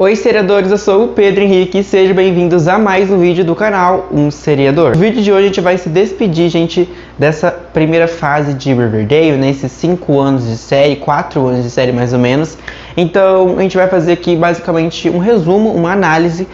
Oi seriadores, eu sou o Pedro Henrique e sejam bem-vindos a mais um vídeo do canal Um Seriador. No vídeo de hoje a gente vai se despedir, gente, dessa primeira fase de Riverdale, né, esses 5 anos de série, 4 anos de série mais ou menos. Então a gente vai fazer aqui basicamente um resumo, uma análise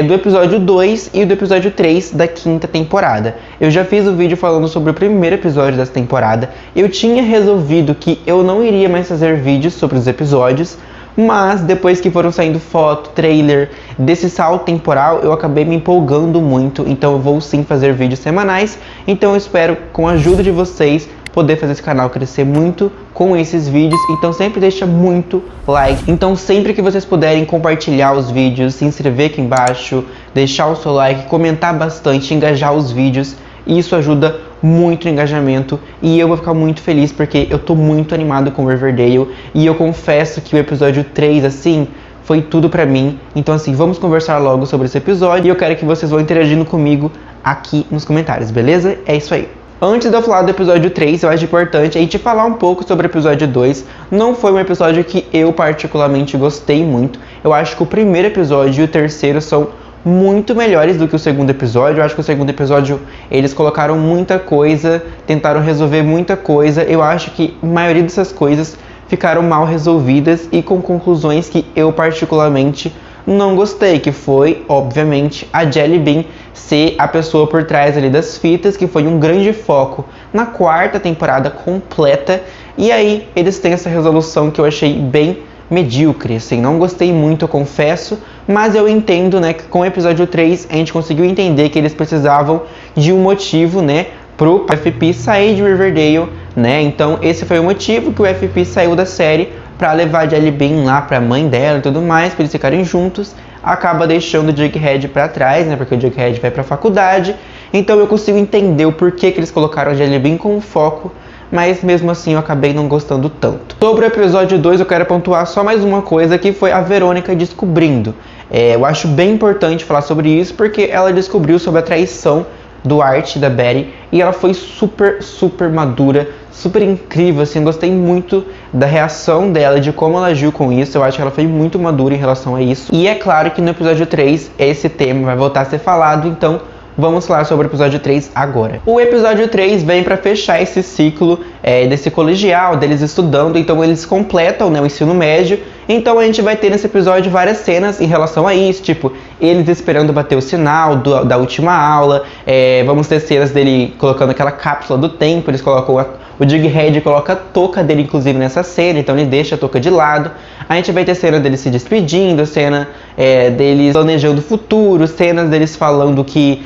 do episódio 2 e do episódio 3 da quinta temporada. Eu já fiz o vídeo falando sobre o primeiro episódio dessa temporada. Eu tinha resolvido que eu não iria mais fazer vídeos sobre os episódios, mas depois que foram saindo foto, trailer desse salto temporal, eu acabei me empolgando muito, então eu vou sim fazer vídeos semanais. Então eu espero, com a ajuda de vocês, poder fazer esse canal crescer muito com esses vídeos. Então sempre deixa muito like. Então sempre que vocês puderem compartilhar os vídeos, se inscrever aqui embaixo, deixar o seu like, comentar bastante, engajar os vídeos. Isso ajuda muito o engajamento e eu vou ficar muito feliz porque eu tô muito animado com Riverdale e eu confesso que o episódio 3, assim, foi tudo pra mim. Então assim, vamos conversar logo sobre esse episódio e eu quero que vocês vão interagindo comigo aqui nos comentários, beleza? É isso aí. Antes de eu falar do episódio 3, eu acho importante a gente falar um pouco sobre o episódio 2. Não foi um episódio que eu particularmente gostei muito. Eu acho que o primeiro episódio e o terceiro são muito melhores do que o segundo episódio. Eu acho que o segundo episódio eles colocaram muita coisa, tentaram resolver muita coisa. Eu acho que a maioria dessas coisas ficaram mal resolvidas e com conclusões que eu particularmente não gostei, que foi, obviamente, a Jelly Bean ser a pessoa por trás ali das fitas, que foi um grande foco na quarta temporada completa. E aí eles têm essa resolução que eu achei bem medíocre, assim, não gostei muito, eu confesso, mas eu entendo, né, que com o episódio 3 a gente conseguiu entender que eles precisavam de um motivo, né, pro FP sair de Riverdale, né, então esse foi o motivo que o FP saiu da série, pra levar a Jelly Bean lá pra mãe dela e tudo mais, pra eles ficarem juntos. Acaba deixando o Jughead pra trás, né, porque o Jughead vai pra faculdade, então eu consigo entender o porquê que eles colocaram a Jelly Bean como foco, mas mesmo assim eu acabei não gostando tanto. Sobre o episódio 2 eu quero pontuar só mais uma coisa, que foi a Verônica descobrindo. Eu acho bem importante falar sobre isso, porque ela descobriu sobre a traição do Art e da Betty, e ela foi super madura, super incrível, assim, eu gostei muito da reação dela, de como ela agiu com isso. Eu acho que ela foi muito madura em relação a isso. E é claro que no episódio 3 esse tema vai voltar a ser falado, então vamos falar sobre o episódio 3 agora. O episódio 3 vem para fechar esse ciclo desse colegial, deles estudando, então eles completam, né, o ensino médio. Então a gente vai ter nesse episódio várias cenas em relação a isso, tipo, eles esperando bater o sinal da última aula, vamos ter cenas dele colocando aquela cápsula do tempo, eles colocam o Jughead coloca a touca dele, inclusive, nessa cena, então ele deixa a touca de lado. A gente vai ter cena deles se despedindo, cena deles planejando o futuro, cenas deles falando que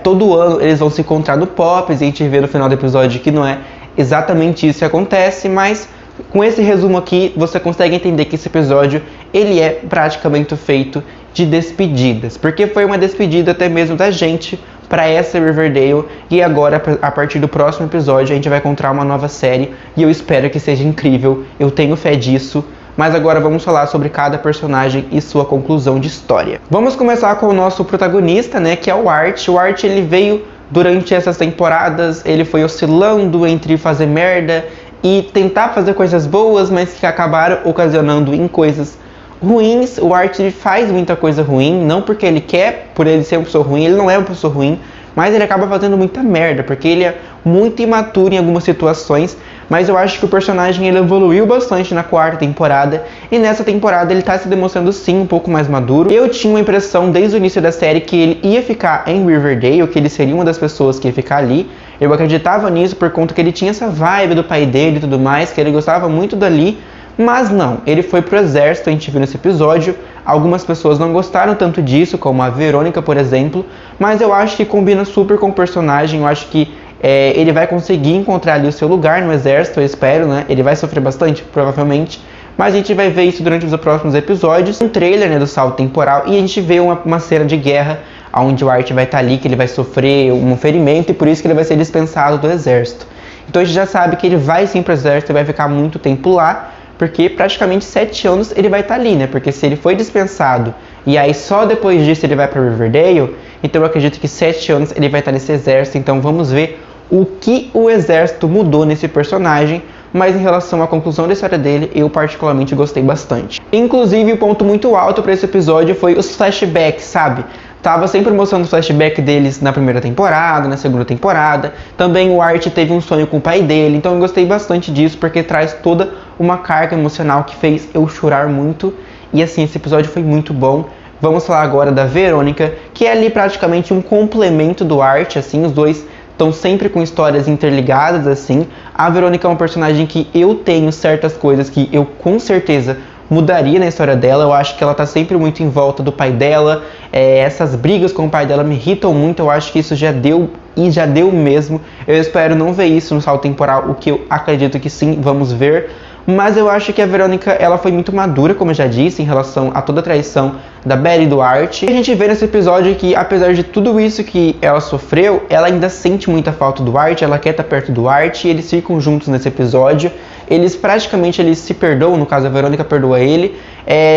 todo ano eles vão se encontrar no Pops, e a gente vê no final do episódio que não é exatamente isso que acontece, mas com esse resumo aqui você consegue entender que esse episódio ele é praticamente feito de despedidas, porque foi uma despedida até mesmo da gente para essa Riverdale, e agora a partir do próximo episódio a gente vai encontrar uma nova série e eu espero que seja incrível, eu tenho fé disso. Mas agora vamos falar sobre cada personagem e sua conclusão de história. Vamos começar com o nosso protagonista, né, que é o Art. O Art ele veio durante essas temporadas, ele foi oscilando entre fazer merda e tentar fazer coisas boas, mas que acabaram ocasionando em coisas ruins. O Art ele faz muita coisa ruim, não porque ele quer, por ele ser uma pessoa ruim, ele não é uma pessoa ruim, mas ele acaba fazendo muita merda, porque ele é muito imaturo em algumas situações. Mas eu acho que o personagem ele evoluiu bastante na quarta temporada, e nessa temporada ele tá se demonstrando sim um pouco mais maduro. Eu tinha uma impressão desde o início da série que ele ia ficar em Riverdale, que ele seria uma das pessoas que ia ficar ali. Eu acreditava nisso por conta que ele tinha essa vibe do pai dele e tudo mais, que ele gostava muito dali. Mas não, ele foi pro exército, a gente viu nesse episódio. Algumas pessoas não gostaram tanto disso, como a Verônica, por exemplo, mas eu acho que combina super com o personagem. Eu acho que ele vai conseguir encontrar ali o seu lugar no exército, eu espero, né? Ele vai sofrer bastante, provavelmente, mas a gente vai ver isso durante os próximos episódios. Um trailer, né, do salto temporal, e a gente vê uma cena de guerra, onde o Art vai estar ali, que ele vai sofrer um ferimento, e por isso que ele vai ser dispensado do exército. Então a gente já sabe que ele vai sim pro exército e vai ficar muito tempo lá, porque praticamente 7 anos ele vai estar ali, né? Porque se ele foi dispensado e aí só depois disso ele vai para Riverdale, então eu acredito que 7 anos ele vai estar nesse exército. Então vamos ver o que o exército mudou nesse personagem, mas em relação à conclusão da história dele, eu particularmente gostei bastante. Inclusive, o ponto muito alto para esse episódio foi os flashbacks, sabe? Tava sempre mostrando o flashback deles na primeira temporada, na segunda temporada. Também o Art teve um sonho com o pai dele, então eu gostei bastante disso, porque traz toda uma carga emocional que fez eu chorar muito. E assim, esse episódio foi muito bom. Vamos falar agora da Verônica, que é ali praticamente um complemento do Art, assim, os dois estão sempre com histórias interligadas, assim. A Verônica é um personagem que eu tenho certas coisas que eu com certeza mudaria na história dela. Eu acho que ela tá sempre muito em volta do pai dela. Essas brigas com o pai dela me irritam muito. Eu acho que isso já deu, e já deu mesmo. Eu espero não ver isso no salto temporal, o que eu acredito que sim, vamos ver. Mas eu acho que a Verônica, ela foi muito madura, como eu já disse, em relação a toda a traição da Betty e do Art. E a gente vê nesse episódio que, apesar de tudo isso que ela sofreu, ela ainda sente muita falta do Art, ela quer estar perto do Art, e eles ficam juntos nesse episódio. Eles praticamente se perdoam, no caso a Verônica perdoa ele.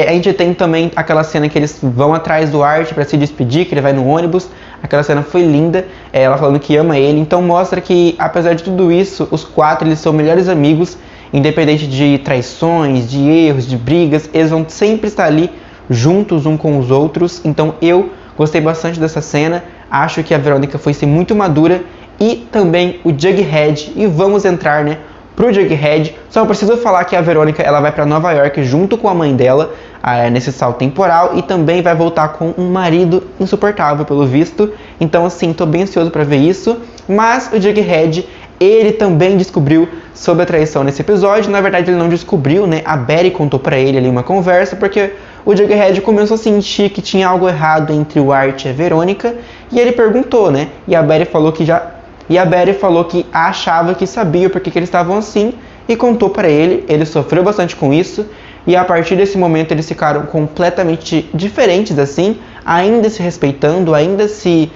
A gente tem também aquela cena que eles vão atrás do Art para se despedir, que ele vai no ônibus. Aquela cena foi linda, ela falando que ama ele. Então mostra que, apesar de tudo isso, os quatro eles são melhores amigos. Independente de traições, de erros, de brigas, eles vão sempre estar ali juntos um com os outros. Então eu gostei bastante dessa cena, acho que a Verônica foi ser muito madura. E também o Jughead, e vamos entrar, né, pro Jughead. Só preciso falar que a Verônica, ela vai para Nova York junto com a mãe dela, nesse salto temporal, e também vai voltar com um marido insuportável, pelo visto. Então assim, tô bem ansioso para ver isso. Mas o Jughead, ele também descobriu sobre a traição nesse episódio. Na verdade, ele não descobriu, né? A Betty contou pra ele ali uma conversa, porque o Jughead começou a sentir que tinha algo errado entre o Art e a Verônica, e ele perguntou, né? E a Betty falou que achava que sabia porque que eles estavam assim, e contou pra ele. Ele sofreu bastante com isso, e a partir desse momento eles ficaram completamente diferentes, assim, ainda se respeitando, ainda se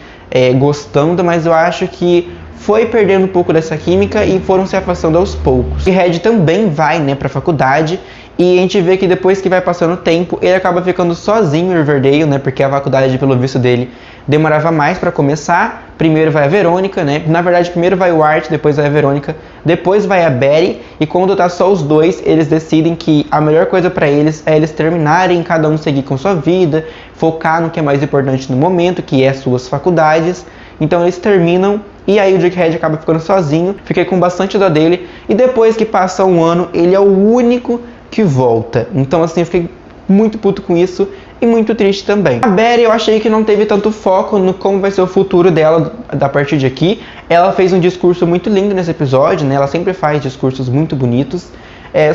gostando, mas eu acho que foi perdendo um pouco dessa química e foram se afastando aos poucos. E Red também vai, né, pra faculdade, e a gente vê que depois que vai passando o tempo, ele acaba ficando sozinho em Riverdale, né, porque a faculdade, pelo visto dele, demorava mais pra começar. Primeiro vai a Verônica, né, na verdade primeiro vai o Art, depois vai a Verônica, depois vai a Betty, e quando tá só os dois, eles decidem que a melhor coisa pra eles é eles terminarem, cada um seguir com sua vida, focar no que é mais importante no momento, que é suas faculdades. Então eles terminam, e aí o Jughead acaba ficando sozinho. Fiquei com bastante dó dele, e depois que passa um ano, ele é o único que volta. Então assim, eu fiquei muito puto com isso, e muito triste também. A Betty, eu achei que não teve tanto foco no como vai ser o futuro dela a partir de aqui. Ela fez um discurso muito lindo nesse episódio, né? Ela sempre faz discursos muito bonitos.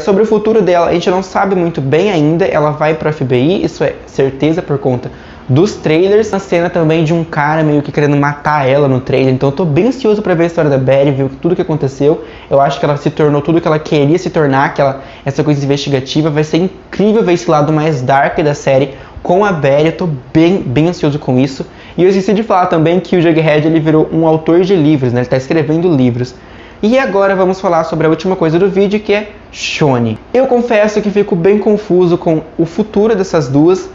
Sobre o futuro dela, a gente não sabe muito bem ainda. Ela vai pro FBI, isso é certeza por conta dos trailers. A cena também de um cara meio que querendo matar ela no trailer. Então eu tô bem ansioso pra ver a história da Betty, ver tudo que aconteceu. Eu acho que ela se tornou tudo que ela queria se tornar, essa coisa investigativa. Vai ser incrível ver esse lado mais dark da série com a Betty. Eu tô bem ansioso com isso. E eu esqueci de falar também que o Jughead, ele virou um autor de livros, né? Ele tá escrevendo livros. E agora vamos falar sobre a última coisa do vídeo, que é Shoni. Eu confesso que fico bem confuso com o futuro dessas duas.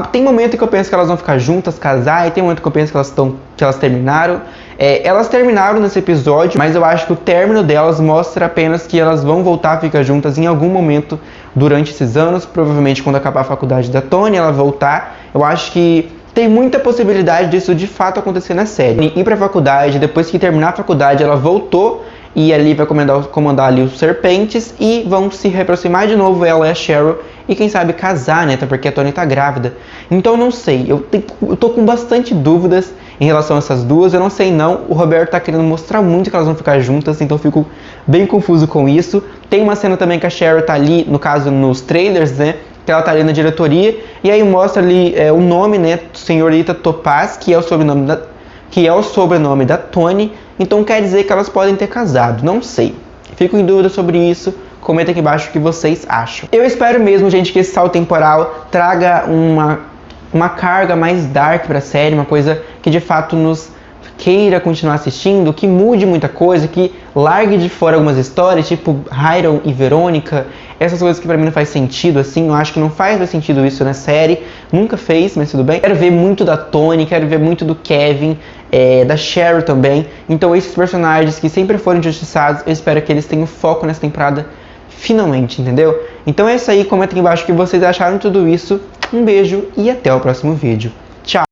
Tem momento que eu penso que elas vão ficar juntas, casar, e tem momento que eu penso que elas terminaram. Elas terminaram nesse episódio, mas eu acho que o término delas mostra apenas que elas vão voltar a ficar juntas em algum momento durante esses anos. Provavelmente quando acabar a faculdade da Toni, ela voltar. Eu acho que tem muita possibilidade disso de fato acontecer na série. Ir pra faculdade, depois que terminar a faculdade, ela voltou e ali vai comandar ali os serpentes, e vão se reaproximar de novo, ela e a Cheryl, e quem sabe casar, né? Até porque a Toni tá grávida. Então eu não sei, eu tô com bastante dúvidas em relação a essas duas. Eu não sei não, o Roberto tá querendo mostrar muito que elas vão ficar juntas, então eu fico bem confuso com isso. Tem uma cena também que a Cheryl tá ali, no caso nos trailers, né? Que ela tá ali na diretoria, e aí mostra ali o nome, né? Senhorita Topaz, que é o sobrenome da Toni. Então quer dizer que elas podem ter casado, não sei. Fico em dúvida sobre isso. Comenta aqui embaixo o que vocês acham. Eu espero mesmo, gente, que esse salto temporal traga uma carga mais dark pra série, uma coisa que de fato nos queira continuar assistindo, que mude muita coisa, que largue de fora algumas histórias, tipo Hiram e Verônica, essas coisas que pra mim não faz sentido, assim, eu acho que não faz mais sentido isso na série, nunca fez, mas tudo bem. Quero ver muito da Toni, quero ver muito do Kevin, da Cheryl também, então esses personagens que sempre foram injustiçados, eu espero que eles tenham foco nessa temporada finalmente, entendeu? Então é isso aí, comenta aqui embaixo o que vocês acharam de tudo isso, um beijo e até o próximo vídeo.